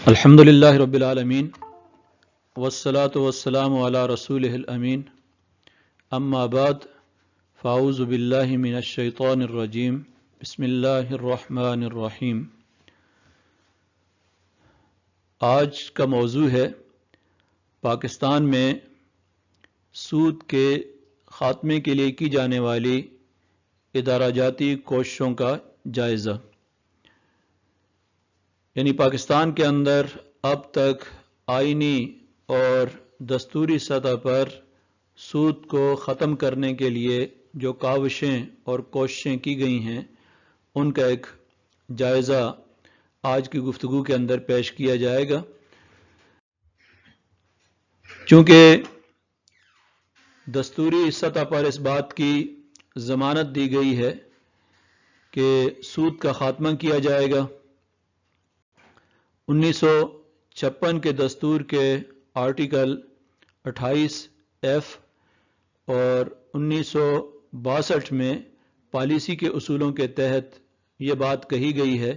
الحمدللہ رب العالمین والصلاة والسلام علی رسولہ الامین اما بعد فاعوذ باللہ من الشیطان الرجیم بسم اللہ الرحمن الرحیم۔ آج کا موضوع ہے پاکستان میں سود کے خاتمے کے لیے کی جانے والی ادارہ جاتی کوششوں کا جائزہ۔ یعنی پاکستان کے اندر اب تک آئینی اور دستوری سطح پر سود کو ختم کرنے کے لیے جو کاوشیں اور کوششیں کی گئی ہیں ان کا ایک جائزہ آج کی گفتگو کے اندر پیش کیا جائے گا۔ چونکہ دستوری سطح پر اس بات کی ضمانت دی گئی ہے کہ سود کا خاتمہ کیا جائے گا، 1956 کے دستور کے آرٹیکل 28F اور 1962 میں پالیسی کے اصولوں کے تحت یہ بات کہی گئی ہے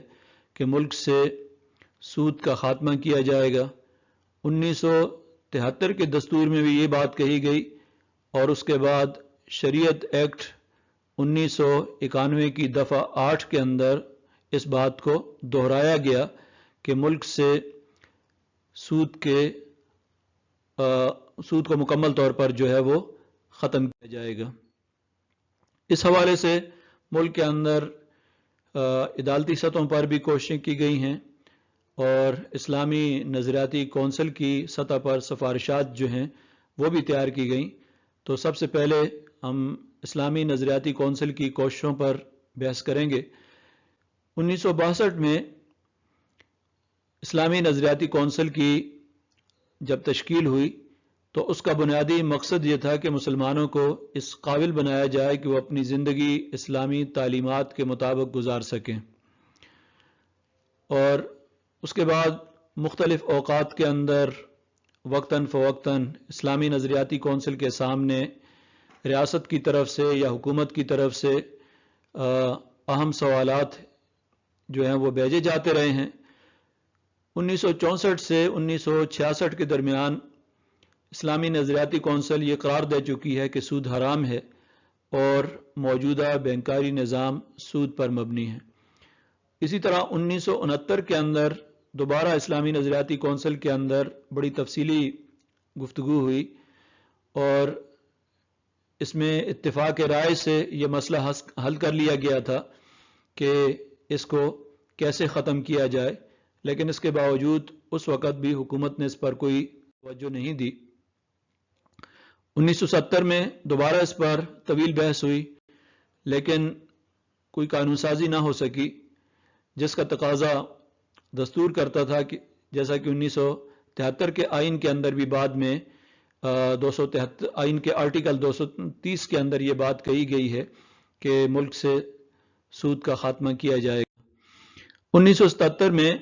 کہ ملک سے سود کا خاتمہ کیا جائے گا۔ 1973 کے دستور میں بھی یہ بات کہی گئی اور اس کے بعد شریعت ایکٹ 1991 کی دفعہ 8 کے اندر اس بات کو دہرایا گیا کہ ملک سے سود کو مکمل طور پر جو ہے وہ ختم کیا جائے گا۔ اس حوالے سے ملک کے اندر عدالتی سطحوں پر بھی کوششیں کی گئی ہیں اور اسلامی نظریاتی کونسل کی سطح پر سفارشات جو ہیں وہ بھی تیار کی گئیں۔ تو سب سے پہلے ہم اسلامی نظریاتی کونسل کی کوششوں پر بحث کریں گے۔ 1962 میں اسلامی نظریاتی کونسل کی جب تشکیل ہوئی تو اس کا بنیادی مقصد یہ تھا کہ مسلمانوں کو اس قابل بنایا جائے کہ وہ اپنی زندگی اسلامی تعلیمات کے مطابق گزار سکیں، اور اس کے بعد مختلف اوقات کے اندر وقتاً فوقتاً اسلامی نظریاتی کونسل کے سامنے ریاست کی طرف سے یا حکومت کی طرف سے اہم سوالات جو ہیں وہ بھیجے جاتے رہے ہیں۔ 1964 سے 1966 کے درمیان اسلامی نظریاتی کونسل یہ قرار دے چکی ہے کہ سود حرام ہے اور موجودہ بینکاری نظام سود پر مبنی ہے۔ اسی طرح 1969 کے اندر دوبارہ اسلامی نظریاتی کونسل کے اندر بڑی تفصیلی گفتگو ہوئی اور اس میں اتفاق رائے سے یہ مسئلہ حل کر لیا گیا تھا کہ اس کو کیسے ختم کیا جائے، لیکن اس کے باوجود اس وقت بھی حکومت نے اس پر کوئی توجہ نہیں دی۔ 1970 میں دوبارہ اس پر طویل بحث ہوئی لیکن کوئی قانون سازی نہ ہو سکی، جس کا تقاضا دستور کرتا تھا کہ جیسا کہ 1973 کے آئین کے اندر بھی بعد میں 273 آئین کے آرٹیکل 230 کے اندر یہ بات کہی گئی ہے کہ ملک سے سود کا خاتمہ کیا جائے گا۔ 1977 میں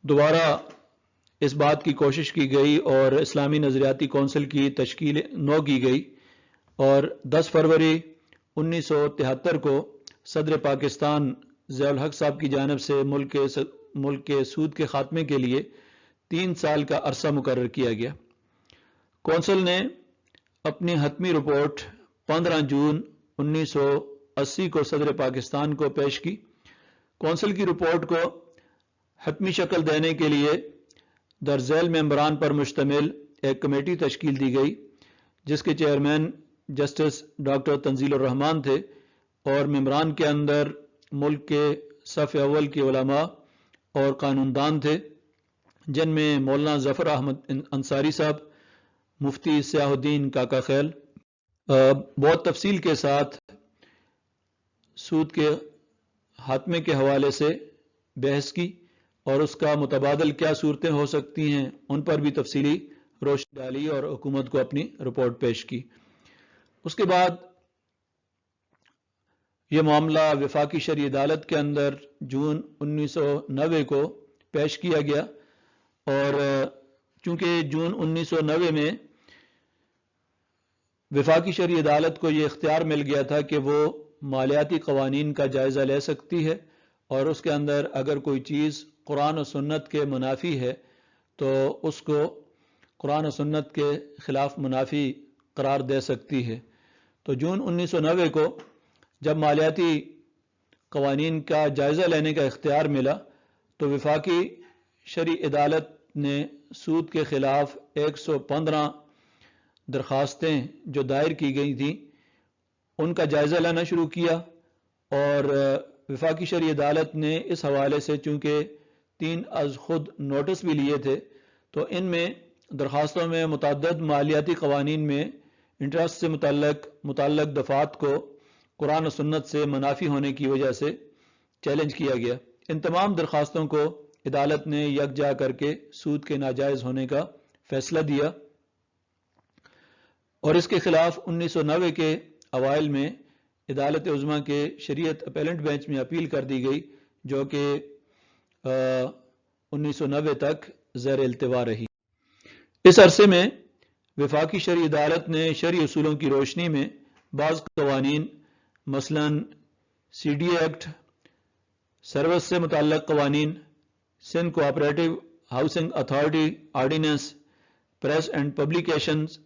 دوبارہ اس بات کی کوشش کی گئی اور اسلامی نظریاتی کونسل کی تشکیل نو کی گئی، اور 10 فروری 1973 کو صدر پاکستان ضیاء الحق صاحب کی جانب سے ملک کے سود کے خاتمے کے لیے 3 سال کا عرصہ مقرر کیا گیا۔ کونسل نے اپنی حتمی رپورٹ 15 جون 1980 کو صدر پاکستان کو پیش کی۔ کونسل کی رپورٹ کو حتمی شکل دینے کے لیے درذیل ممبران پر مشتمل ایک کمیٹی تشکیل دی گئی، جس کے چیئرمین جسٹس ڈاکٹر تنزیل الرحمان تھے، اور ممبران کے اندر ملک کے صف اول کے علماء اور قانون دان تھے، جن میں مولانا ظفر احمد انصاری صاحب، مفتی سیاح الدین کاکا خیل بہت تفصیل کے ساتھ سود کے خاتمے کے حوالے سے بحث کی اور اس کا متبادل کیا صورتیں ہو سکتی ہیں ان پر بھی تفصیلی روشنی ڈالی اور حکومت کو اپنی رپورٹ پیش کی۔ اس کے بعد یہ معاملہ وفاقی شرعی عدالت کے اندر جون 1990 کو پیش کیا گیا، اور چونکہ جون 1990 میں وفاقی شرعی عدالت کو یہ اختیار مل گیا تھا کہ وہ مالیاتی قوانین کا جائزہ لے سکتی ہے اور اس کے اندر اگر کوئی چیز قرآن و سنت کے منافی ہے تو اس کو قرآن و سنت کے خلاف منافی قرار دے سکتی ہے۔ تو جون 1990 کو جب مالیاتی قوانین کا جائزہ لینے کا اختیار ملا تو وفاقی شرعی عدالت نے سود کے خلاف 115 درخواستیں جو دائر کی گئی تھیں ان کا جائزہ لینا شروع کیا، اور وفاقی شرعی عدالت نے اس حوالے سے چونکہ 3 از خود نوٹس بھی لیے تھے تو ان میں درخواستوں میں متعدد مالیاتی قوانین میں انٹرسٹ سے متعلق دفعات کو قرآن و سنت سے منافی ہونے کی وجہ سے چیلنج کیا گیا۔ ان تمام درخواستوں کو عدالت نے یکجا کر کے سود کے ناجائز ہونے کا فیصلہ دیا، اور اس کے خلاف 1990 کے اوائل میں عدالت عظمیٰ کے شریعت اپیلنٹ بینچ میں اپیل کر دی گئی، جو کہ 1990 تک زیر التوا رہی۔ اس عرصے میں وفاقی شرعی عدالت نے شرعی اصولوں کی روشنی میں بعض قوانین مثلاً سی ڈی ایکٹ، سروس سے متعلق قوانین، Sindh cooperative housing authority ordinance, press and publications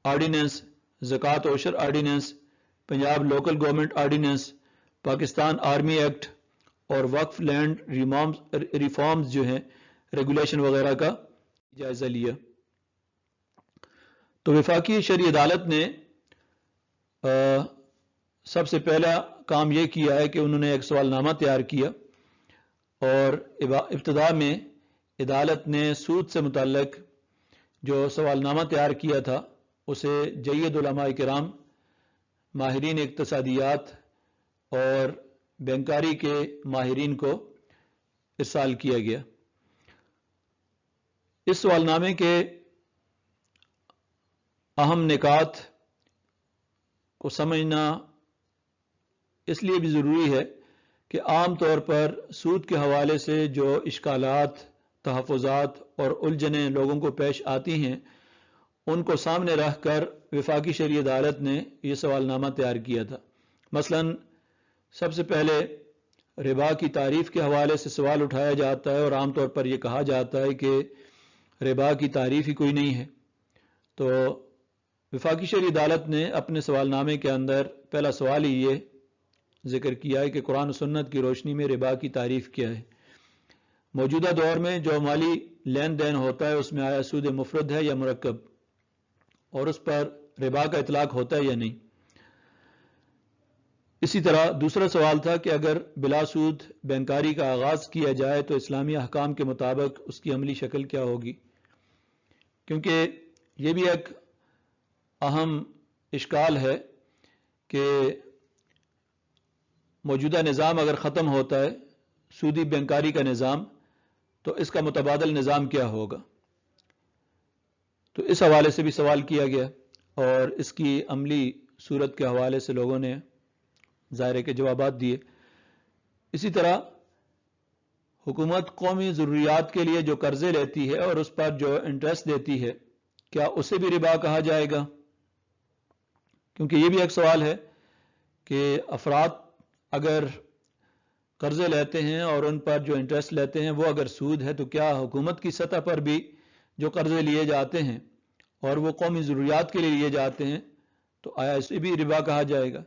ordinance, زکوٰۃ و عشر ordinance, Punjab local government ordinance, Pakistan army act اور وقف لینڈ ریفارمز جو ہیں ریگولیشن وغیرہ کا جائزہ لیا۔ تو وفاقی شرعی عدالت نے سب سے پہلا کام یہ کیا ہے کہ انہوں نے ایک سوال نامہ تیار کیا، اور ابتدا میں عدالت نے سود سے متعلق جو سوال نامہ تیار کیا تھا اسے جید علماء کرام، ماہرین اقتصادیات اور بینکاری کے ماہرین کو ارسال کیا گیا۔ اس سوال نامے کے اہم نکات کو سمجھنا اس لیے بھی ضروری ہے کہ عام طور پر سود کے حوالے سے جو اشکالات، تحفظات اور الجھنیں لوگوں کو پیش آتی ہیں ان کو سامنے رکھ کر وفاقی شرعی عدالت نے یہ سوال نامہ تیار کیا تھا۔ مثلاً سب سے پہلے ربا کی تعریف کے حوالے سے سوال اٹھایا جاتا ہے، اور عام طور پر یہ کہا جاتا ہے کہ ربا کی تعریف ہی کوئی نہیں ہے۔ تو وفاقی شرعی عدالت نے اپنے سوال نامے کے اندر پہلا سوال ہی یہ ذکر کیا ہے کہ قرآن و سنت کی روشنی میں ربا کی تعریف کیا ہے۔ موجودہ دور میں جو مالی لین دین ہوتا ہے اس میں آیا سود مفرد ہے یا مرکب، اور اس پر ربا کا اطلاق ہوتا ہے یا نہیں۔ اسی طرح دوسرا سوال تھا کہ اگر بلا سود بینکاری کا آغاز کیا جائے تو اسلامی احکام کے مطابق اس کی عملی شکل کیا ہوگی، کیونکہ یہ بھی ایک اہم اشکال ہے کہ موجودہ نظام اگر ختم ہوتا ہے سودی بینکاری کا نظام تو اس کا متبادل نظام کیا ہوگا۔ تو اس حوالے سے بھی سوال کیا گیا، اور اس کی عملی صورت کے حوالے سے لوگوں نے ظاہر کے جوابات دیے۔ اسی طرح حکومت قومی ضروریات کے لیے جو قرضے لیتی ہے اور اس پر جو انٹرسٹ دیتی ہے کیا اسے بھی ربا کہا جائے گا، کیونکہ یہ بھی ایک سوال ہے کہ افراد اگر قرضے لیتے ہیں اور ان پر جو انٹرسٹ لیتے ہیں وہ اگر سود ہے تو کیا حکومت کی سطح پر بھی جو قرضے لیے جاتے ہیں اور وہ قومی ضروریات کے لیے لیے جاتے ہیں تو آیا اسے بھی ربا کہا جائے گا۔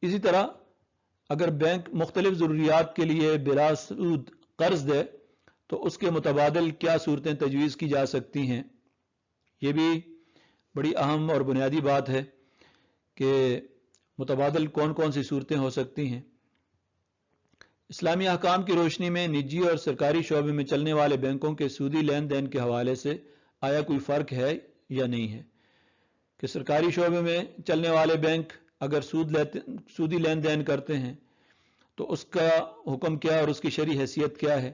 اسی طرح اگر بینک مختلف ضروریات کے لیے بلا سود قرض دے تو اس کے متبادل کیا صورتیں تجویز کی جا سکتی ہیں، یہ بھی بڑی اہم اور بنیادی بات ہے کہ متبادل کون کون سی صورتیں ہو سکتی ہیں۔ اسلامی احکام کی روشنی میں نجی اور سرکاری شعبے میں چلنے والے بینکوں کے سودی لین دین کے حوالے سے آیا کوئی فرق ہے یا نہیں ہے، کہ سرکاری شعبے میں چلنے والے بینک اگر سودی لین دین کرتے ہیں تو اس کا حکم کیا اور اس کی شرعی حیثیت کیا ہے،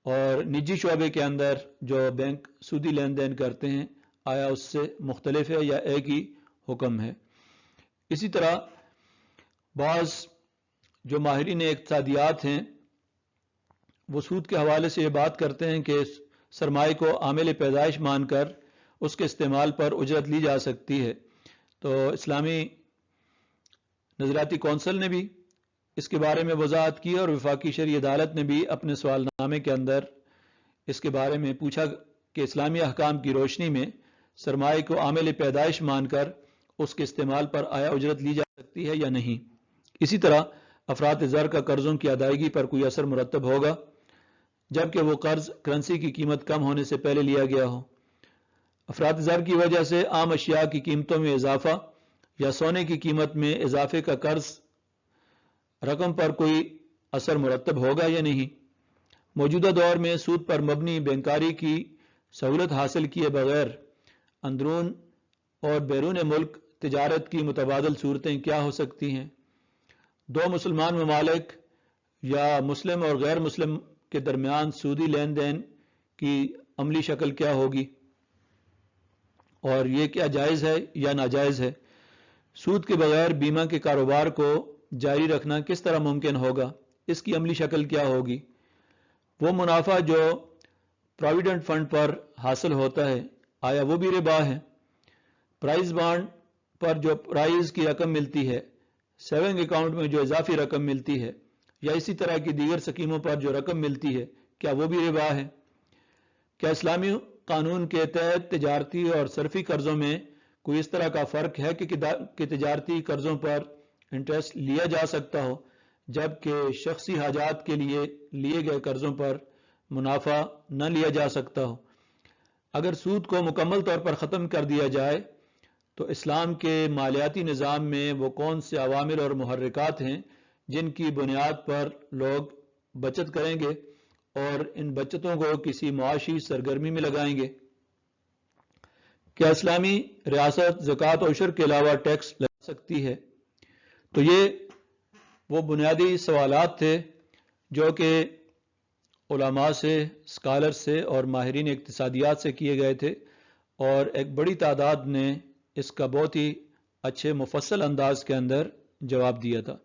اور نجی شعبے کے اندر جو بینک سودی لین دین کرتے ہیں آیا اس سے مختلف ہے یا ایک ہی حکم ہے۔ اسی طرح بعض جو ماہرین اقتصادیات ہیں وہ سود کے حوالے سے یہ بات کرتے ہیں کہ سرمائے کو عامل پیدائش مان کر اس کے استعمال پر اجرت لی جا سکتی ہے۔ تو اسلامی نظریاتی کونسل نے بھی اس کے بارے میں وضاحت کی اور وفاقی شرعی عدالت نے بھی اپنے سوال نامے کے اندر اس کے بارے میں پوچھا کہ اسلامی احکام کی روشنی میں سرمایہ کو عامل پیدائش مان کر اس کے استعمال پر آیا اجرت لی جا سکتی ہے یا نہیں۔ اسی طرح افراط زر کا قرضوں کی ادائیگی پر کوئی اثر مرتب ہوگا جبکہ وہ قرض کرنسی کی قیمت کم ہونے سے پہلے لیا گیا ہو۔ افراط زر کی وجہ سے عام اشیاء کی قیمتوں میں اضافہ یا سونے کی قیمت میں اضافے کا قرض رقم پر کوئی اثر مرتب ہوگا یا نہیں۔ موجودہ دور میں سود پر مبنی بینکاری کی سہولت حاصل کیے بغیر اندرون اور بیرون ملک تجارت کی متبادل صورتیں کیا ہو سکتی ہیں؟ دو مسلمان ممالک یا مسلم اور غیر مسلم کے درمیان سودی لین دین کی عملی شکل کیا ہوگی اور یہ کیا جائز ہے یا ناجائز ہے؟ سود کے بغیر بیمہ کے کاروبار کو جاری رکھنا کس طرح ممکن ہوگا؟ اس کی عملی شکل کیا ہوگی؟ وہ منافع جو پراویڈنٹ فنڈ پر حاصل ہوتا ہے آیا وہ بھی ربا ہے؟ پرائز بانڈ پر جو پرائز کی رقم ملتی ہے، سیونگ اکاؤنٹ میں جو اضافی رقم ملتی ہے یا اسی طرح کی دیگر سکیموں پر جو رقم ملتی ہے، کیا وہ بھی ربا ہے؟ کیا اسلامی قانون کے تحت تجارتی اور صرفی قرضوں میں کوئی اس طرح کا فرق ہے کہ تجارتی قرضوں پر انٹرسٹ لیا جا سکتا ہو جبکہ شخصی حاجات کے لیے لیے گئے قرضوں پر منافع نہ لیا جا سکتا ہو؟ اگر سود کو مکمل طور پر ختم کر دیا جائے تو اسلام کے مالیاتی نظام میں وہ کون سے عوامل اور محرکات ہیں جن کی بنیاد پر لوگ بچت کریں گے اور ان بچتوں کو کسی معاشی سرگرمی میں لگائیں گے؟ کیا اسلامی ریاست زکوٰۃ و عشر کے علاوہ ٹیکس لگا سکتی ہے؟ تو یہ وہ بنیادی سوالات تھے جو کہ علماء سے، اسکالر سے اور ماہرین اقتصادیات سے کیے گئے تھے، اور ایک بڑی تعداد نے اس کا بہت ہی اچھے مفصل انداز کے اندر جواب دیا تھا۔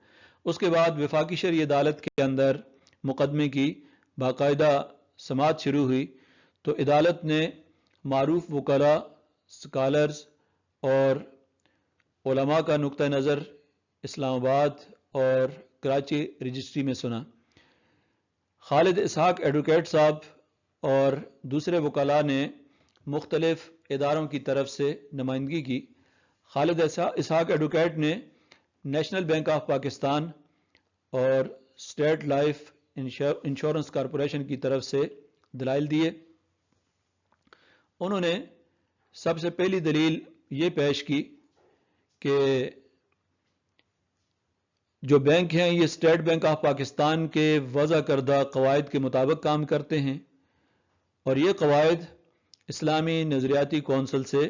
اس کے بعد وفاقی شرعی عدالت کے اندر مقدمے کی باقاعدہ سماعت شروع ہوئی، تو عدالت نے معروف وکلاء، اسکالرز اور علماء کا نقطہ نظر اسلام آباد اور کراچی رجسٹری میں سنا۔ خالد اسحاق ایڈوکیٹ صاحب اور دوسرے وکلاء نے مختلف اداروں کی طرف سے نمائندگی کی۔ خالد اسحاق ایڈوکیٹ نے نیشنل بینک آف پاکستان اور اسٹیٹ لائف انشورنس کارپوریشن کی طرف سے دلائل دیے۔ انہوں نے سب سے پہلی دلیل یہ پیش کی کہ جو بینک ہیں یہ اسٹیٹ بینک آف پاکستان کے وضع کردہ قواعد کے مطابق کام کرتے ہیں اور یہ قواعد اسلامی نظریاتی کونسل سے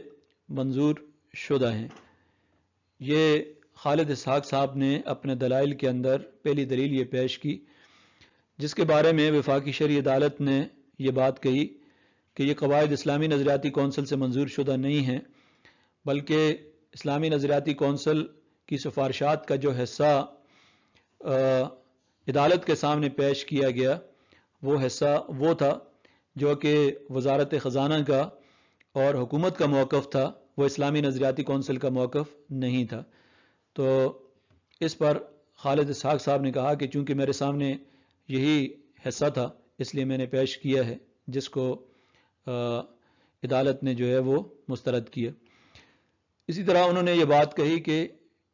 منظور شدہ ہیں۔ یہ خالد اسحاق صاحب نے اپنے دلائل کے اندر پہلی دلیل یہ پیش کی، جس کے بارے میں وفاقی شرعی عدالت نے یہ بات کہی کہ یہ قواعد اسلامی نظریاتی کونسل سے منظور شدہ نہیں ہیں، بلکہ اسلامی نظریاتی کونسل کی سفارشات کا جو حصہ عدالت کے سامنے پیش کیا گیا وہ حصہ وہ تھا جو کہ وزارت خزانہ کا اور حکومت کا موقف تھا، وہ اسلامی نظریاتی کونسل کا موقف نہیں تھا۔ تو اس پر خالد اسحاق صاحب نے کہا کہ چونکہ میرے سامنے یہی حصہ تھا اس لیے میں نے پیش کیا ہے، جس کو عدالت نے جو ہے وہ مسترد کیا۔ اسی طرح انہوں نے یہ بات کہی کہ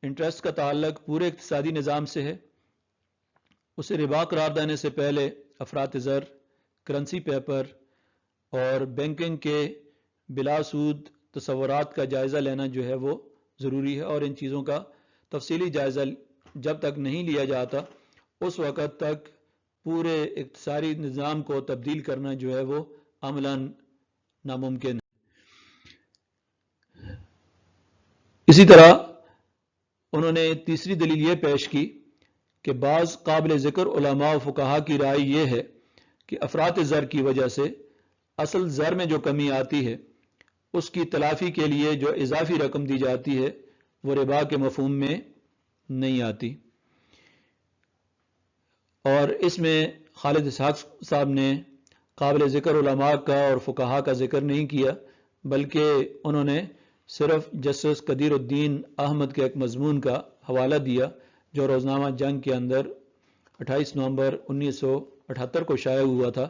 انٹرسٹ کا تعلق پورے اقتصادی نظام سے ہے، اسے ربا قرار دینے سے پہلے افراط زر، کرنسی پیپر اور بینکنگ کے بلا سود تصورات کا جائزہ لینا جو ہے وہ ضروری ہے، اور ان چیزوں کا تفصیلی جائزہ جب تک نہیں لیا جاتا اس وقت تک پورے اقتصادی نظام کو تبدیل کرنا جو ہے وہ عملاً ناممکن ہے۔ اسی طرح انہوں نے تیسری دلیل یہ پیش کی کہ بعض قابل ذکر علماء و فقہا کی رائے یہ ہے کہ افراط زر کی وجہ سے اصل زر میں جو کمی آتی ہے اس کی تلافی کے لیے جو اضافی رقم دی جاتی ہے وہ ربا کے مفہوم میں نہیں آتی، اور اس میں خالد اسحاق صاحب نے قابل ذکر علماء کا اور فقہا کا ذکر نہیں کیا، بلکہ انہوں نے صرف جسٹس قدیر الدین احمد کے ایک مضمون کا حوالہ دیا جو روزنامہ جنگ کے اندر 28 نومبر 1978 کو شائع ہوا تھا،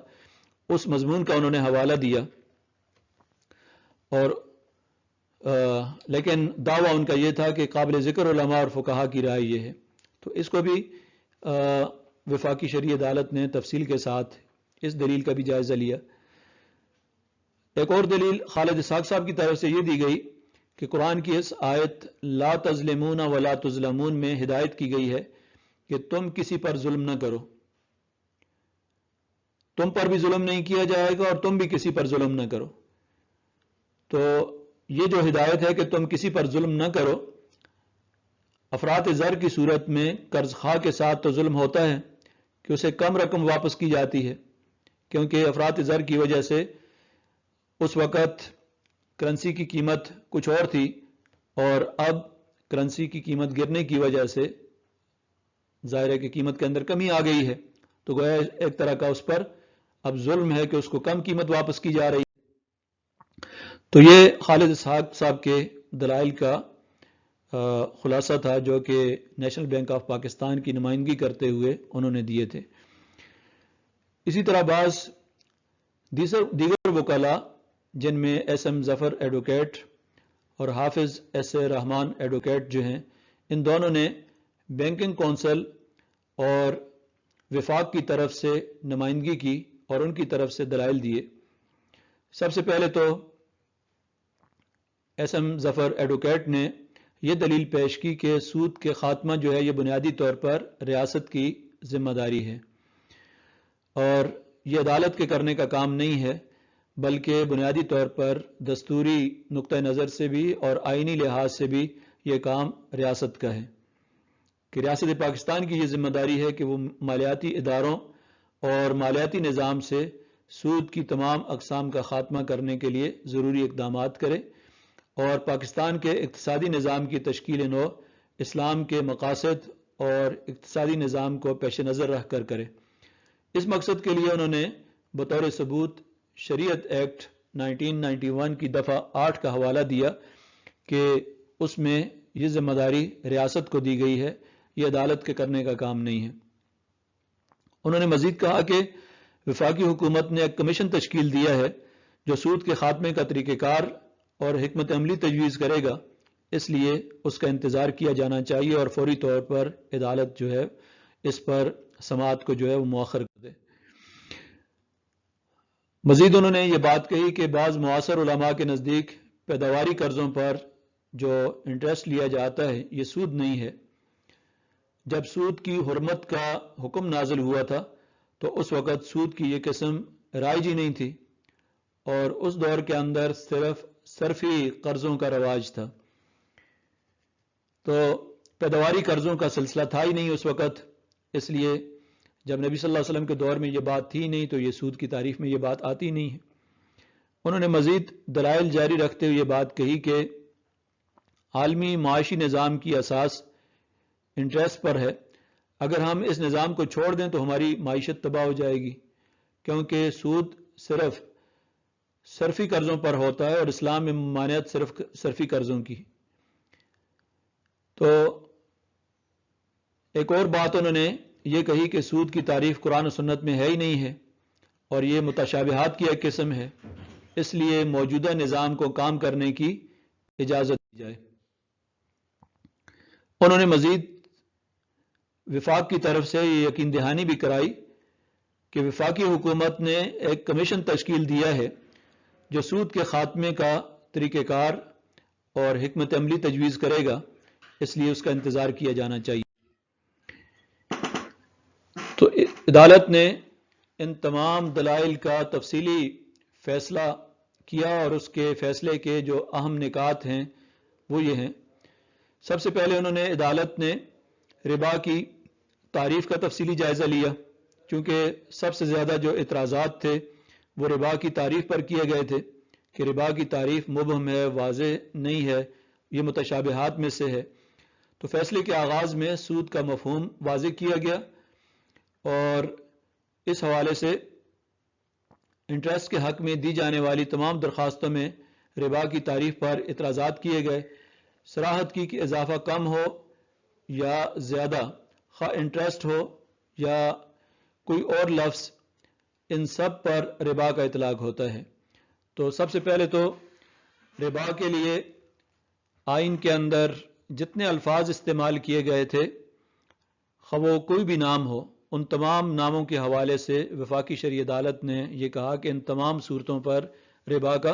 اس مضمون کا انہوں نے حوالہ دیا، اور لیکن دعویٰ ان کا یہ تھا کہ قابل ذکر علماء اور فقہا کی رائے یہ ہے۔ تو اس کو بھی وفاقی شرعی عدالت نے تفصیل کے ساتھ اس دلیل کا بھی جائزہ لیا۔ ایک اور دلیل خالد اسحاق صاحب کی طرف سے یہ دی گئی کہ قرآن کی اس آیت لا تظلمون ولا تظلمون میں ہدایت کی گئی ہے کہ تم کسی پر ظلم نہ کرو، تم پر بھی ظلم نہیں کیا جائے گا اور تم بھی کسی پر ظلم نہ کرو۔ تو یہ جو ہدایت ہے کہ تم کسی پر ظلم نہ کرو، افراط زر کی صورت میں قرض خواہ کے ساتھ تو ظلم ہوتا ہے کہ اسے کم رقم واپس کی جاتی ہے، کیونکہ افراط زر کی وجہ سے اس وقت کرنسی کی قیمت کچھ اور تھی، اور اب کرنسی کی قیمت گرنے کی وجہ سے ظاہر ہے کہ قیمت کے اندر کمی آ گئی ہے، تو گویا ایک طرح کا اس پر اب ظلم ہے کہ اس کو کم قیمت واپس کی جا رہی ہے۔ تو یہ خالد اسحاق صاحب کے دلائل کا خلاصہ تھا جو کہ نیشنل بینک آف پاکستان کی نمائندگی کرتے ہوئے انہوں نے دیے تھے۔ اسی طرح بعض دیگر وکلاء جن میں ایس ایم ظفر ایڈوکیٹ اور حافظ ایس اے رحمان ایڈوکیٹ جو ہیں، ان دونوں نے بینکنگ کونسل اور وفاق کی طرف سے نمائندگی کی اور ان کی طرف سے دلائل دیے۔ سب سے پہلے تو ایس ایم ظفر ایڈوکیٹ نے یہ دلیل پیش کی کہ سود کے خاتمہ جو ہے یہ بنیادی طور پر ریاست کی ذمہ داری ہے، اور یہ عدالت کے کرنے کا کام نہیں ہے، بلکہ بنیادی طور پر دستوری نقطہ نظر سے بھی اور آئینی لحاظ سے بھی یہ کام ریاست کا ہے، کہ ریاست پاکستان کی یہ ذمہ داری ہے کہ وہ مالیاتی اداروں اور مالیاتی نظام سے سود کی تمام اقسام کا خاتمہ کرنے کے لیے ضروری اقدامات کرے، اور پاکستان کے اقتصادی نظام کی تشکیل نو اسلام کے مقاصد اور اقتصادی نظام کو پیش نظر رکھ کر کرے۔ اس مقصد کے لیے انہوں نے بطور ثبوت شریعت ایکٹ 1991 کی دفعہ 8 کا حوالہ دیا کہ اس میں یہ ذمہ داری ریاست کو دی گئی ہے، یہ عدالت کے کرنے کا کام نہیں ہے۔ انہوں نے مزید کہا کہ وفاقی حکومت نے ایک کمیشن تشکیل دیا ہے جو سود کے خاتمے کا طریقہ کار اور حکمت عملی تجویز کرے گا، اس لیے اس کا انتظار کیا جانا چاہیے اور فوری طور پر عدالت جو ہے اس پر سماعت کو جو ہے وہ مؤخر کر دے۔ مزید انہوں نے یہ بات کہی کہ بعض معاصر علماء کے نزدیک پیداواری قرضوں پر جو انٹرسٹ لیا جاتا ہے یہ سود نہیں ہے۔ جب سود کی حرمت کا حکم نازل ہوا تھا تو اس وقت سود کی یہ قسم رائج ہی نہیں تھی، اور اس دور کے اندر صرف صرفی قرضوں کا رواج تھا، تو پیداواری قرضوں کا سلسلہ تھا ہی نہیں اس وقت، اس لیے جب نبی صلی اللہ علیہ وسلم کے دور میں یہ بات تھی نہیں تو یہ سود کی تعریف میں یہ بات آتی نہیں ہے۔ انہوں نے مزید دلائل جاری رکھتے ہوئے یہ بات کہی کہ عالمی معاشی نظام کی اساس انٹرسٹ پر ہے، اگر ہم اس نظام کو چھوڑ دیں تو ہماری معیشت تباہ ہو جائے گی، کیونکہ سود صرف صرفی قرضوں پر ہوتا ہے اور اسلام میں ممانعت صرف صرفی قرضوں کی۔ تو ایک اور بات انہوں نے یہ کہی کہ سود کی تعریف قرآن و سنت میں ہے ہی نہیں ہے، اور یہ متشابہات کی ایک قسم ہے، اس لیے موجودہ نظام کو کام کرنے کی اجازت دی جائے۔ انہوں نے مزید وفاق کی طرف سے یہ یقین دہانی بھی کرائی کہ وفاقی حکومت نے ایک کمیشن تشکیل دیا ہے جو سود کے خاتمے کا طریقہ کار اور حکمت عملی تجویز کرے گا، اس لیے اس کا انتظار کیا جانا چاہیے۔ تو عدالت نے ان تمام دلائل کا تفصیلی فیصلہ کیا، اور اس کے فیصلے کے جو اہم نکات ہیں وہ یہ ہیں۔ سب سے پہلے انہوں نے عدالت نے ربا کی تعریف کا تفصیلی جائزہ لیا، چونکہ سب سے زیادہ جو اعتراضات تھے وہ ربا کی تعریف پر کیے گئے تھے کہ ربا کی تعریف مبہم ہے، واضح نہیں ہے، یہ متشابہات میں سے ہے۔ تو فیصلے کے آغاز میں سود کا مفہوم واضح کیا گیا، اور اس حوالے سے انٹرسٹ کے حق میں دی جانے والی تمام درخواستوں میں ربا کی تعریف پر اعتراضات کیے گئے، صراحت کی کہ اضافہ کم ہو یا زیادہ، خواہ انٹرسٹ ہو یا کوئی اور لفظ، ان سب پر ربا کا اطلاق ہوتا ہے۔ تو سب سے پہلے تو ربا کے لیے آئین کے اندر جتنے الفاظ استعمال کیے گئے تھے، خواہ وہ کوئی بھی نام ہو، ان تمام ناموں کے حوالے سے وفاقی شرعی عدالت نے یہ کہا کہ ان تمام صورتوں پر ربا کا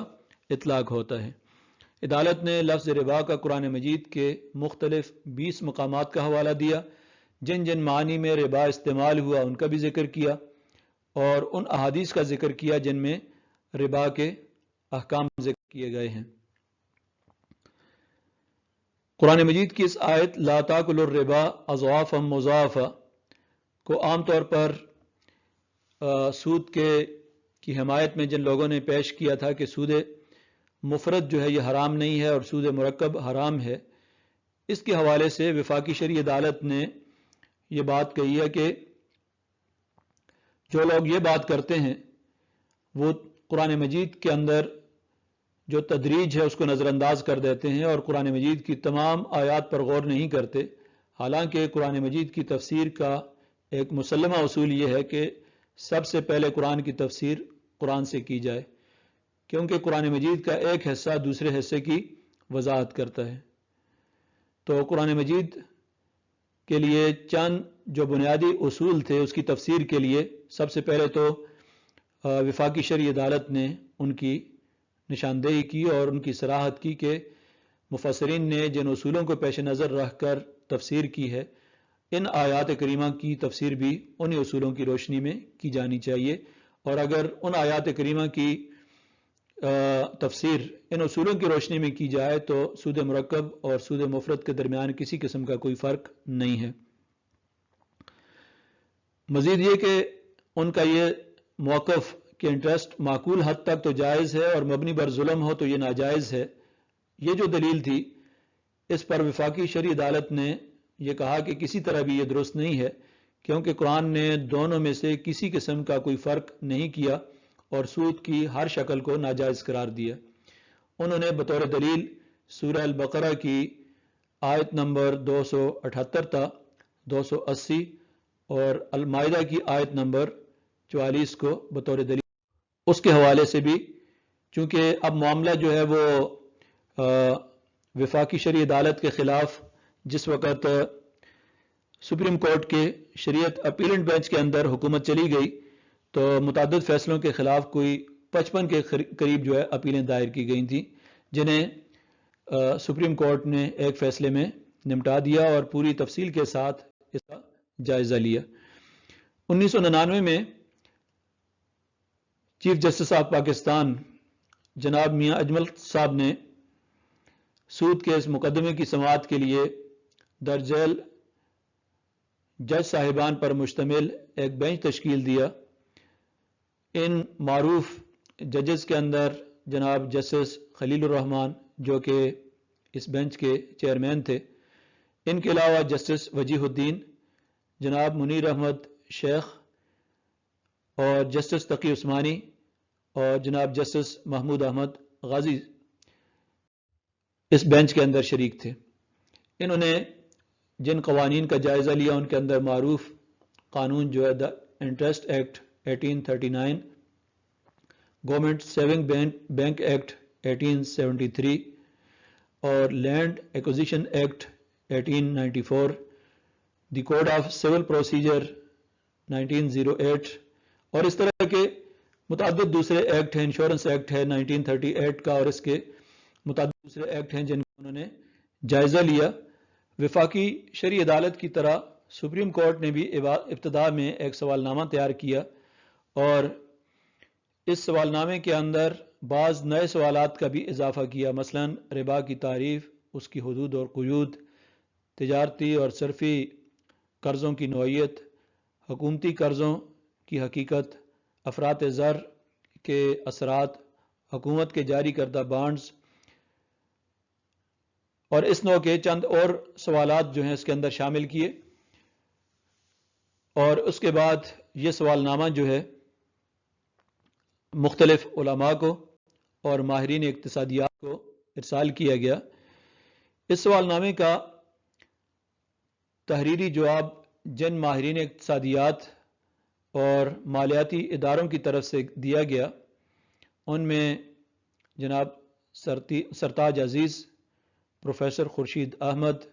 اطلاق ہوتا ہے۔ عدالت نے لفظ ربا کا قرآن مجید کے مختلف 20 مقامات کا حوالہ دیا، جن جن معنی میں ربا استعمال ہوا ان کا بھی ذکر کیا، اور ان احادیث کا ذکر کیا جن میں ربا کے احکام ذکر کیے گئے ہیں۔ قرآن مجید کی اس آیت لا تاکلوا الربا اضعافا مضاعفا کو عام طور پر سود کی حمایت میں جن لوگوں نے پیش کیا تھا کہ سود مفرد جو ہے یہ حرام نہیں ہے اور سود مرکب حرام ہے، اس کے حوالے سے وفاقی شرعی عدالت نے یہ بات کہی ہے کہ جو لوگ یہ بات کرتے ہیں وہ قرآن مجید کے اندر جو تدریج ہے اس کو نظر انداز کر دیتے ہیں اور قرآن مجید کی تمام آیات پر غور نہیں کرتے، حالانکہ قرآن مجید کی تفسیر کا ایک مسلمہ اصول یہ ہے کہ سب سے پہلے قرآن کی تفسیر قرآن سے کی جائے، کیونکہ قرآن مجید کا ایک حصہ دوسرے حصے کی وضاحت کرتا ہے۔ تو قرآن مجید کے لیے چند جو بنیادی اصول تھے اس کی تفسیر کے لیے سب سے پہلے تو وفاقی شرعی عدالت نے ان کی نشاندہی کی اور ان کی صراحت کی کہ مفسرین نے جن اصولوں کو پیش نظر رکھ کر تفسیر کی ہے، ان آیات کریمہ کی تفسیر بھی انہی اصولوں کی روشنی میں کی جانی چاہیے، اور اگر ان آیات کریمہ کی تفسیر ان اصولوں کی روشنی میں کی جائے تو سود مرکب اور سود مفرد کے درمیان کسی قسم کا کوئی فرق نہیں ہے۔ مزید یہ کہ ان کا یہ موقف کہ انٹرسٹ معقول حد تک تو جائز ہے اور مبنی بر ظلم ہو تو یہ ناجائز ہے، یہ جو دلیل تھی اس پر وفاقی شرعی عدالت نے یہ کہا کہ کسی طرح بھی یہ درست نہیں ہے، کیونکہ قرآن نے دونوں میں سے کسی قسم کا کوئی فرق نہیں کیا اور سود کی ہر شکل کو ناجائز قرار دیا۔ انہوں نے بطور دلیل سورہ البقرہ کی آیت نمبر 278 تا 280 اور المائدہ کی آیت نمبر 44 کو بطور دلیل اس کے حوالے سے بھی، چونکہ اب معاملہ جو ہے وہ وفاقی شرعی عدالت کے خلاف جس وقت سپریم کورٹ کے شریعت اپیلنٹ بینچ کے اندر حکومت چلی گئی تو متعدد فیصلوں کے خلاف کوئی 55 کے قریب جو ہے اپیلیں دائر کی گئی تھیں، جنہیں سپریم کورٹ نے ایک فیصلے میں نمٹا دیا اور پوری تفصیل کے ساتھ اس کا جائزہ لیا۔ 1999 میں چیف جسٹس آف پاکستان جناب میاں اجمل صاحب نے سود کے اس مقدمے کی سماعت کے لیے درج ذیل جج صاحبان پر مشتمل ایک بینچ تشکیل دیا۔ ان معروف ججز کے اندر جناب جسٹس خلیل الرحمان جو کہ اس بینچ کے چیئرمین تھے، ان کے علاوہ جسٹس وجیہ الدین، جناب منیر احمد شیخ اور جسٹس تقی عثمانی اور جناب جسٹس محمود احمد غازی اس بینچ کے اندر شریک تھے۔ انہوں نے جن قوانین کا جائزہ لیا ان کے اندر معروف قانون جو ہے the interest act 1839، government saving bank act 1873 اور land acquisition act 1894، the code of civil procedure 1908 اور اس طرح کے متعدد دوسرے ایکٹ ہیں، انشورنس ایکٹ ہے 1938 کا اور اس کے متعدد دوسرے ایکٹ ہیں جن کا انہوں نے جائزہ لیا۔ وفاقی شرعی عدالت کی طرح سپریم کورٹ نے بھی ابتدا میں ایک سوال نامہ تیار کیا اور اس سوال نامے کے اندر بعض نئے سوالات کا بھی اضافہ کیا، مثلا ربا کی تعریف، اس کی حدود اور قیود، تجارتی اور صرفی قرضوں کی نوعیت، حکومتی قرضوں کی حقیقت، افراط زر کے اثرات، حکومت کے جاری کردہ بانڈز اور اس نوع کے چند اور سوالات جو ہیں اس کے اندر شامل کیے، اور اس کے بعد یہ سوال نامہ جو ہے مختلف علماء کو اور ماہرین اقتصادیات کو ارسال کیا گیا۔ اس سوال نامے کا تحریری جواب جن ماہرین اقتصادیات اور مالیاتی اداروں کی طرف سے دیا گیا ان میں جناب سرتاج عزیز، پروفیسر خورشید احمد،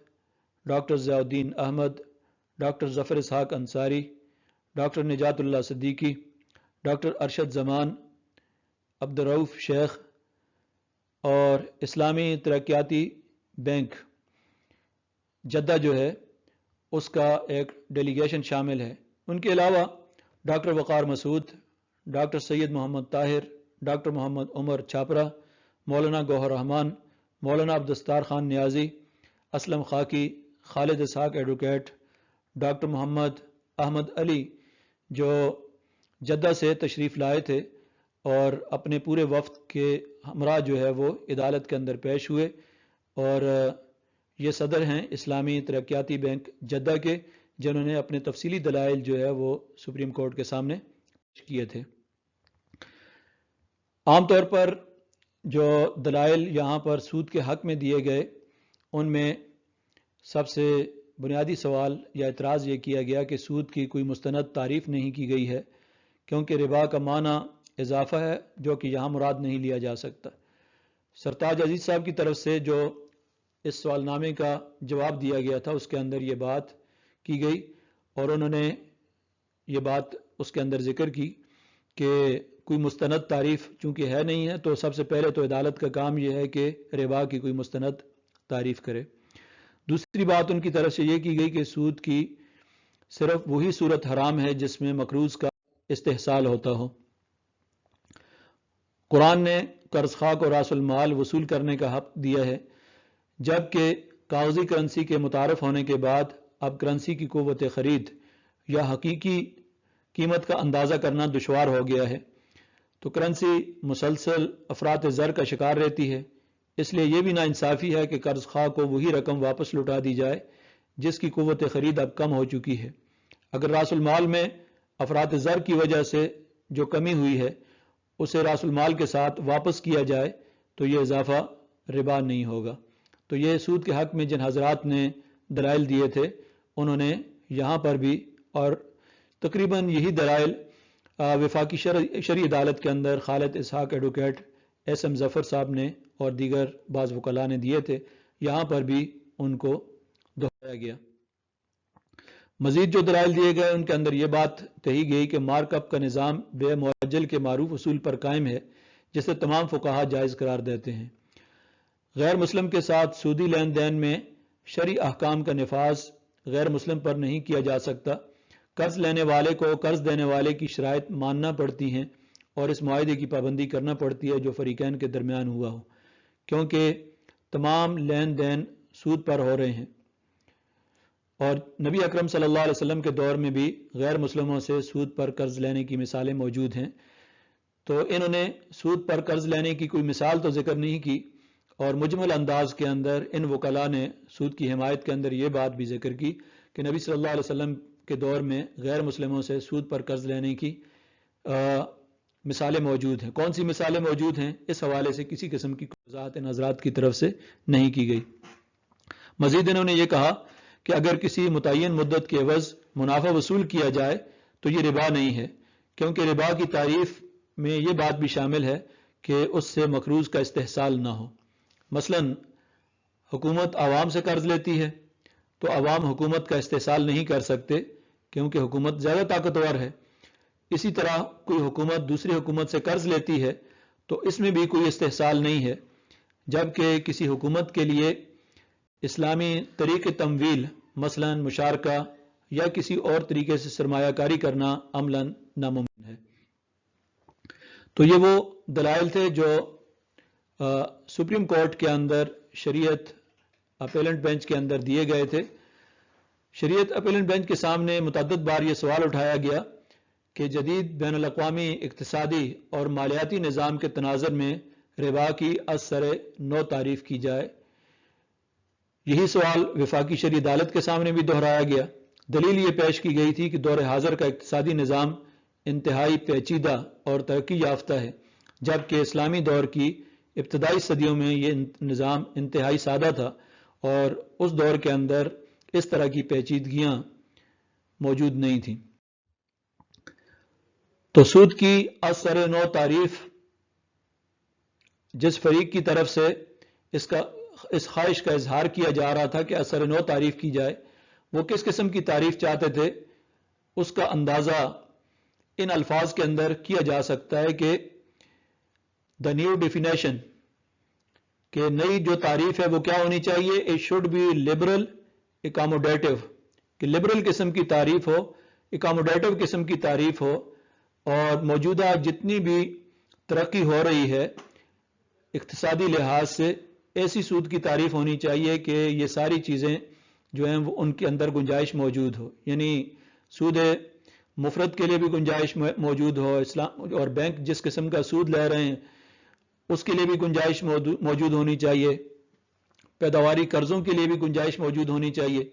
ڈاکٹر ضیاء الدین احمد، ڈاکٹر ظفر اسحاق انصاری، ڈاکٹر نجات اللہ صدیقی، ڈاکٹر ارشد زمان، عبدالرؤف شیخ اور اسلامی ترقیاتی بینک جدہ جو ہے اس کا ایک ڈیلیگیشن شامل ہے۔ ان کے علاوہ ڈاکٹر وقار مسعود، ڈاکٹر سید محمد طاہر، ڈاکٹر محمد عمر چھاپرا، مولانا گوہر رحمان، مولانا عبدالستار خان نیازی، اسلم خاکی، خالد اسحاق ایڈوکیٹ، ڈاکٹر محمد احمد علی جو جدہ سے تشریف لائے تھے اور اپنے پورے وفد کے ہمراہ جو ہے وہ عدالت کے اندر پیش ہوئے، اور یہ صدر ہیں اسلامی ترقیاتی بینک جدہ کے، جنہوں نے اپنے تفصیلی دلائل جو ہے وہ سپریم کورٹ کے سامنے پیش کیے تھے۔ عام طور پر جو دلائل یہاں پر سود کے حق میں دیے گئے ان میں سب سے بنیادی سوال یا اعتراض یہ کیا گیا کہ سود کی کوئی مستند تعریف نہیں کی گئی ہے، کیونکہ ربا کا معنی اضافہ ہے جو کہ یہاں مراد نہیں لیا جا سکتا۔ سرتاج عزیز صاحب کی طرف سے جو اس سوال نامے کا جواب دیا گیا تھا اس کے اندر یہ بات کی گئی، اور انہوں نے یہ بات اس کے اندر ذکر کی کہ کوئی مستند تعریف چونکہ ہے نہیں ہے تو سب سے پہلے تو عدالت کا کام یہ ہے کہ ربا کی کوئی مستند تعریف کرے۔ دوسری بات ان کی طرف سے یہ کی گئی کہ سود کی صرف وہی صورت حرام ہے جس میں مقروض کا استحصال ہوتا ہو۔ قرآن نے قرض خواہ کو راس المال وصول کرنے کا حق دیا ہے، جبکہ کاغذی کرنسی کے متعارف ہونے کے بعد اب کرنسی کی قوت خرید یا حقیقی قیمت کا اندازہ کرنا دشوار ہو گیا ہے، تو کرنسی مسلسل افراط زر کا شکار رہتی ہے۔ اس لیے یہ بھی ناانصافی ہے کہ قرض خواہ کو وہی رقم واپس لوٹا دی جائے جس کی قوت خرید اب کم ہو چکی ہے۔ اگر راس المال میں افراط زر کی وجہ سے جو کمی ہوئی ہے اسے راس المال کے ساتھ واپس کیا جائے تو یہ اضافہ ربا نہیں ہوگا۔ تو یہ سود کے حق میں جن حضرات نے دلائل دیے تھے انہوں نے یہاں پر بھی، اور تقریباً یہی دلائل وفاقی شرعی عدالت کے اندر خالد اسحاق ایڈوکیٹ، ایس ایم ظفر صاحب نے اور دیگر بعض وکلاء نے دیے تھے، یہاں پر بھی ان کو دہرایا گیا۔ مزید جو دلائل دیے گئے ان کے اندر یہ بات کہی گئی کہ مارک اپ کا نظام بے معجل کے معروف اصول پر قائم ہے جسے تمام فقہا جائز قرار دیتے ہیں۔ غیر مسلم کے ساتھ سودی لین دین میں شرعی احکام کا نفاذ غیر مسلم پر نہیں کیا جا سکتا۔ قرض لینے والے کو قرض دینے والے کی شرائط ماننا پڑتی ہیں اور اس معاہدے کی پابندی کرنا پڑتی ہے جو فریقین کے درمیان ہوا ہو، کیونکہ تمام لین دین سود پر ہو رہے ہیں، اور نبی اکرم صلی اللہ علیہ وسلم کے دور میں بھی غیر مسلموں سے سود پر قرض لینے کی مثالیں موجود ہیں۔ تو انہوں نے سود پر قرض لینے کی کوئی مثال تو ذکر نہیں کی، اور مجمل انداز کے اندر ان وکلاء نے سود کی حمایت کے اندر یہ بات بھی ذکر کی کہ نبی صلی اللہ علیہ وسلم کے دور میں غیر مسلموں سے سود پر قرض لینے کی مثالیں موجود ہیں۔ کون سی مثالیں موجود ہیں اس حوالے سے کسی قسم کی وضاحت ان حضرات کی طرف سے نہیں کی گئی۔ مزید انہوں نے یہ کہا کہ اگر کسی متعین مدت کے عوض منافع وصول کیا جائے تو یہ ربا نہیں ہے، کیونکہ ربا کی تعریف میں یہ بات بھی شامل ہے کہ اس سے مقروض کا استحصال نہ ہو۔ مثلا حکومت عوام سے قرض لیتی ہے تو عوام حکومت کا استحصال نہیں کر سکتے کیونکہ حکومت زیادہ طاقتور ہے۔ اسی طرح کوئی حکومت دوسری حکومت سے قرض لیتی ہے تو اس میں بھی کوئی استحصال نہیں ہے، جبکہ کسی حکومت کے لیے اسلامی طریق تمویل مثلا مشارکہ یا کسی اور طریقے سے سرمایہ کاری کرنا عملاً ناممکن ہے۔ تو یہ وہ دلائل تھے جو سپریم کورٹ کے اندر شریعت اپیلنٹ بینچ کے اندر دیے گئے تھے۔ شریعت اپیلنٹ بینچ کے سامنے متعدد بار یہ سوال اٹھایا گیا کہ جدید بین الاقوامی اقتصادی اور مالیاتی نظام کے تناظر میں ربا کی از سر نو تعریف کی جائے۔ یہی سوال وفاقی شرعی عدالت کے سامنے بھی دہرایا گیا۔ دلیل یہ پیش کی گئی تھی کہ دور حاضر کا اقتصادی نظام انتہائی پیچیدہ اور ترقی یافتہ ہے، جبکہ اسلامی دور کی ابتدائی صدیوں میں یہ نظام انتہائی سادہ تھا، اور اس دور کے اندر اس طرح کی پیچیدگیاں موجود نہیں تھی۔ تو سود کی اثر نو تعریف جس فریق کی طرف سے اس خواہش کا اظہار کیا جا رہا تھا کہ اثر نو تعریف کی جائے، وہ کس قسم کی تعریف چاہتے تھے، اس کا اندازہ ان الفاظ کے اندر کیا جا سکتا ہے کہ دا نیو ڈیفینیشن، کہ نئی جو تعریف ہے وہ کیا ہونی چاہیے، اٹ شوڈ بی لبرل اکاموڈیٹو، کہ لبرل قسم کی تعریف ہو، اکاموڈیٹو قسم کی تعریف ہو، اور موجودہ جتنی بھی ترقی ہو رہی ہے اقتصادی لحاظ سے، ایسی سود کی تعریف ہونی چاہیے کہ یہ ساری چیزیں جو ہیں وہ ان کے اندر گنجائش موجود ہو، یعنی سود مفرد کے لیے بھی گنجائش موجود ہو، اسلام اور بینک جس قسم کا سود لے رہے ہیں اس کے لیے بھی گنجائش موجود ہونی چاہیے، پیداواری قرضوں کے لیے بھی گنجائش موجود ہونی چاہیے۔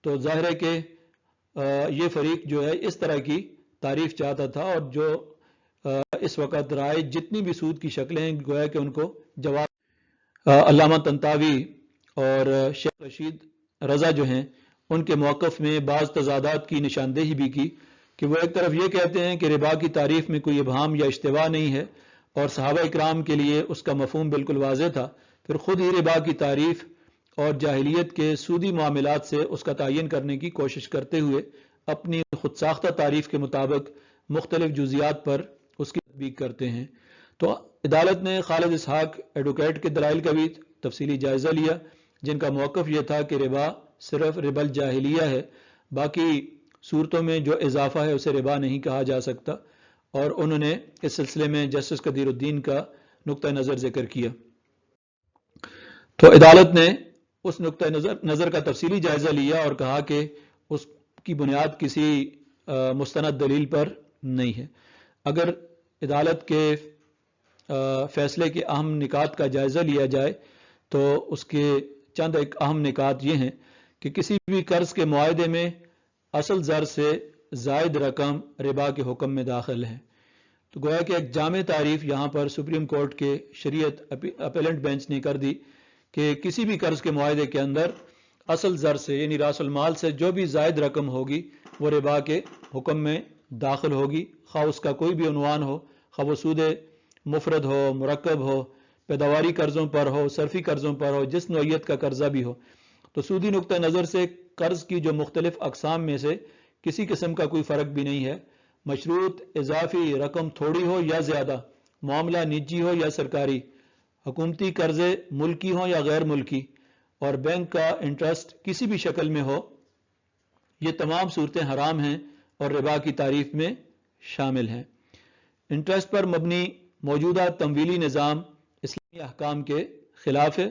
تو ظاہر ہے کہ یہ فریق جو ہے اس طرح کی تعریف چاہتا تھا، اور جو اس وقت رائج جتنی بھی سود کی شکلیں ہیں گویا کہ ان کو جواب علامہ طنطاوی اور شیخ رشید رضا جو ہیں ان کے موقف میں بعض تضادات کی نشاندہی بھی کی، کہ وہ ایک طرف یہ کہتے ہیں کہ ربا کی تعریف میں کوئی ابہام یا اشتباہ نہیں ہے، اور صحابہ اکرام کے لیے اس کا مفہوم بالکل واضح تھا، پھر خود ہی ربا کی تعریف اور جاہلیت کے سودی معاملات سے اس کا تعین کرنے کی کوشش کرتے ہوئے اپنی خود ساختہ تعریف کے مطابق مختلف جزیات پر اس کی تطبیق کرتے ہیں۔ تو عدالت نے خالد اسحاق ایڈوکیٹ کے دلائل کا بھی تفصیلی جائزہ لیا، جن کا موقف یہ تھا کہ ربا صرف ربا الجاہلیہ ہے، باقی صورتوں میں جو اضافہ ہے اسے ربا نہیں کہا جا سکتا، اور انہوں نے اس سلسلے میں جسٹس قدیر الدین کا نقطہ نظر ذکر کیا۔ تو عدالت نے اس نقطہ نظر کا تفصیلی جائزہ لیا اور کہا کہ اس کی بنیاد کسی مستند دلیل پر نہیں ہے۔ اگر عدالت کے فیصلے کے اہم نکات کا جائزہ لیا جائے تو اس کے چند ایک اہم نکات یہ ہیں کہ کسی بھی قرض کے معاہدے میں اصل زر سے زائد رقم ربا کے حکم میں داخل ہے۔ تو گویا کہ ایک جامع تعریف یہاں پر سپریم کورٹ کے شریعت اپیلنٹ بینچ نے کر دی کہ کسی بھی قرض کے معاہدے کے اندر اصل زر سے یعنی راس المال سے جو بھی زائد رقم ہوگی وہ ربا کے حکم میں داخل ہوگی، خواہ اس کا کوئی بھی عنوان ہو، خواہ وہ سود مفرد ہو، مرکب ہو، پیداواری قرضوں پر ہو، صرفی قرضوں پر ہو، جس نوعیت کا قرضہ بھی ہو۔ تو سودی نقطہ نظر سے قرض کی جو مختلف اقسام میں سے کسی قسم کا کوئی فرق بھی نہیں ہے، مشروط اضافی رقم تھوڑی ہو یا زیادہ، معاملہ نجی ہو یا سرکاری، حکومتی قرضے ملکی ہوں یا غیر ملکی، اور بینک کا انٹرسٹ کسی بھی شکل میں ہو، یہ تمام صورتیں حرام ہیں اور ربا کی تعریف میں شامل ہیں۔ انٹرسٹ پر مبنی موجودہ تمویلی نظام اسلامی احکام کے خلاف ہے۔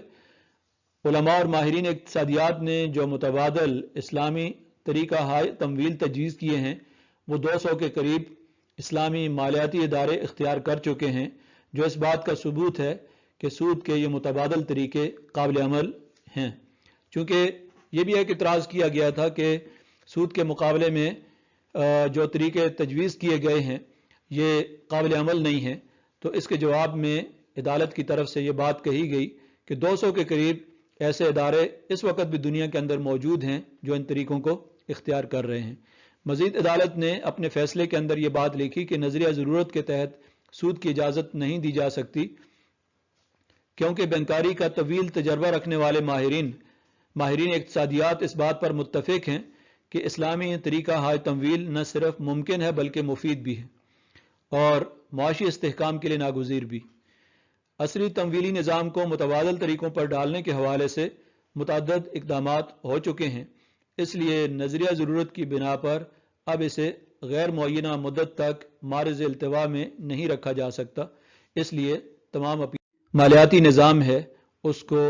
علماء اور ماہرین اقتصادیات نے جو متبادل اسلامی طریقہ ہائے تمویل تجویز کیے ہیں وہ 200 کے قریب اسلامی مالیاتی ادارے اختیار کر چکے ہیں، جو اس بات کا ثبوت ہے کہ سود کے یہ متبادل طریقے قابل عمل ہیں۔ چونکہ یہ بھی ایک اعتراض کیا گیا تھا کہ سود کے مقابلے میں جو طریقے تجویز کیے گئے ہیں یہ قابل عمل نہیں ہیں، تو اس کے جواب میں عدالت کی طرف سے یہ بات کہی گئی کہ 200 کے قریب ایسے ادارے اس وقت بھی دنیا کے اندر موجود ہیں جو ان طریقوں کو اختیار کر رہے ہیں۔ مزید عدالت نے اپنے فیصلے کے اندر یہ بات لکھی کہ نظریہ ضرورت کے تحت سود کی اجازت نہیں دی جا سکتی، کیونکہ بینکاری کا طویل تجربہ رکھنے والے ماہرین اقتصادیات اس بات پر متفق ہیں کہ اسلامی طریقہ ہائے تمویل نہ صرف ممکن ہے بلکہ مفید بھی ہے اور معاشی استحکام کے لیے ناگزیر بھی۔ عصری تمویلی نظام کو متبادل طریقوں پر ڈالنے کے حوالے سے متعدد اقدامات ہو چکے ہیں، اس لیے نظریہ ضرورت کی بنا پر اب اسے غیر معینہ مدت تک معرض التوا میں نہیں رکھا جا سکتا، اس لیے تمام مالیاتی نظام ہے اس کو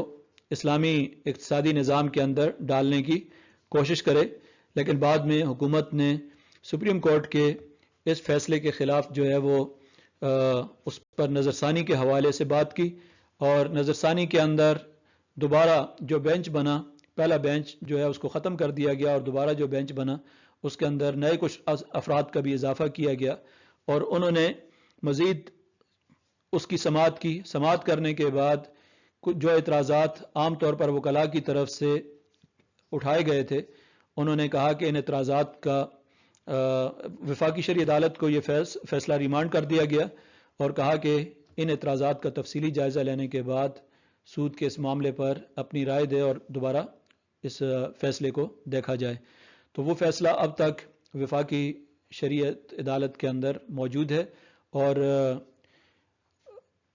اسلامی اقتصادی نظام کے اندر ڈالنے کی کوشش کرے۔ لیکن بعد میں حکومت نے سپریم کورٹ کے اس فیصلے کے خلاف جو ہے وہ اس پر نظر ثانی کے حوالے سے بات کی، اور نظر ثانی کے اندر دوبارہ جو بینچ بنا، پہلا بینچ جو ہے اس کو ختم کر دیا گیا، اور دوبارہ جو بینچ بنا اس کے اندر نئے کچھ افراد کا بھی اضافہ کیا گیا، اور انہوں نے مزید اس کی سماعت کرنے کے بعد جو اعتراضات عام طور پر وکلاء کی طرف سے اٹھائے گئے تھے انہوں نے کہا کہ ان اعتراضات کا وفاقی شرعی عدالت کو یہ فیصلہ ریمانڈ کر دیا گیا اور کہا کہ ان اعتراضات کا تفصیلی جائزہ لینے کے بعد سود کے اس معاملے پر اپنی رائے دے اور دوبارہ اس فیصلے کو دیکھا جائے۔ تو وہ فیصلہ اب تک وفاقی شریعت عدالت کے اندر موجود ہے اور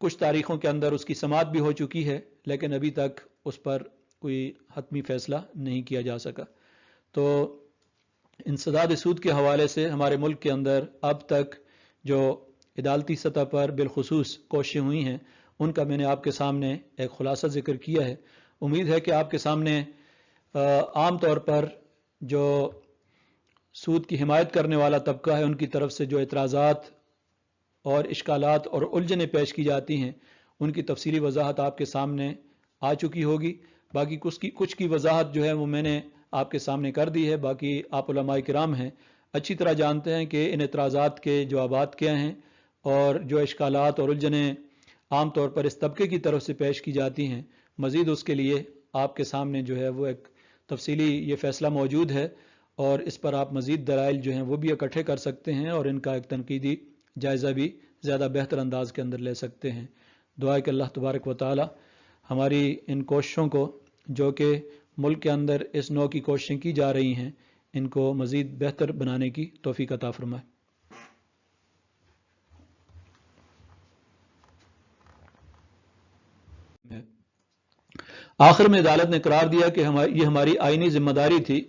کچھ تاریخوں کے اندر اس کی سماعت بھی ہو چکی ہے، لیکن ابھی تک اس پر کوئی حتمی فیصلہ نہیں کیا جا سکا۔ تو انسداد سود کے حوالے سے ہمارے ملک کے اندر اب تک جو عدالتی سطح پر بالخصوص کوششیں ہوئی ہیں ان کا میں نے آپ کے سامنے ایک خلاصہ ذکر کیا ہے۔ امید ہے کہ آپ کے سامنے عام طور پر جو سود کی حمایت کرنے والا طبقہ ہے ان کی طرف سے جو اعتراضات اور اشکالات اور الجھنیں پیش کی جاتی ہیں ان کی تفصیلی وضاحت آپ کے سامنے آ چکی ہوگی۔ باقی کچھ کی وضاحت جو ہے وہ میں نے آپ کے سامنے کر دی ہے۔ باقی آپ علماء کرام ہیں، اچھی طرح جانتے ہیں کہ ان اعتراضات کے جوابات کیا ہیں اور جو اشکالات اور الجھنیں عام طور پر اس طبقے کی طرف سے پیش کی جاتی ہیں، مزید اس کے لیے آپ کے سامنے جو ہے وہ ایک تفصیلی یہ فیصلہ موجود ہے اور اس پر آپ مزید دلائل جو ہیں وہ بھی اکٹھے کر سکتے ہیں اور ان کا ایک تنقیدی جائزہ بھی زیادہ بہتر انداز کے اندر لے سکتے ہیں۔ دعا ہے کہ اللہ تبارک و تعالی ہماری ان کوششوں کو جو کہ ملک کے اندر اس نوع کی کوششیں کی جا رہی ہیں ان کو مزید بہتر بنانے کی توفیق عطا فرمائے۔ آخر میں عدالت نے قرار دیا کہ یہ ہماری آئینی ذمہ داری تھی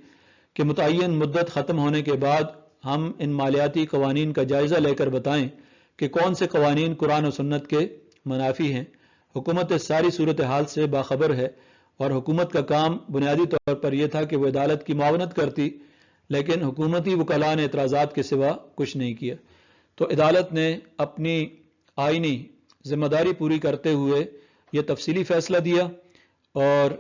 کہ متعین مدت ختم ہونے کے بعد ہم ان مالیاتی قوانین کا جائزہ لے کر بتائیں کہ کون سے قوانین قرآن و سنت کے منافی ہیں۔ حکومت اس ساری صورتحال سے باخبر ہے اور حکومت کا کام بنیادی طور پر یہ تھا کہ وہ عدالت کی معاونت کرتی، لیکن حکومتی وکلاء نے اعتراضات کے سوا کچھ نہیں کیا۔ تو عدالت نے اپنی آئینی ذمہ داری پوری کرتے ہوئے یہ تفصیلی فیصلہ دیا اور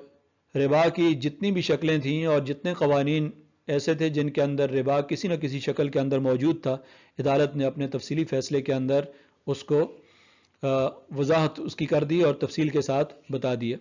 ربا کی جتنی بھی شکلیں تھیں اور جتنے قوانین ایسے تھے جن کے اندر ربا کسی نہ کسی شکل کے اندر موجود تھا، عدالت نے اپنے تفصیلی فیصلے کے اندر اس کو وضاحت اس کی کر دی اور تفصیل کے ساتھ بتا دیا۔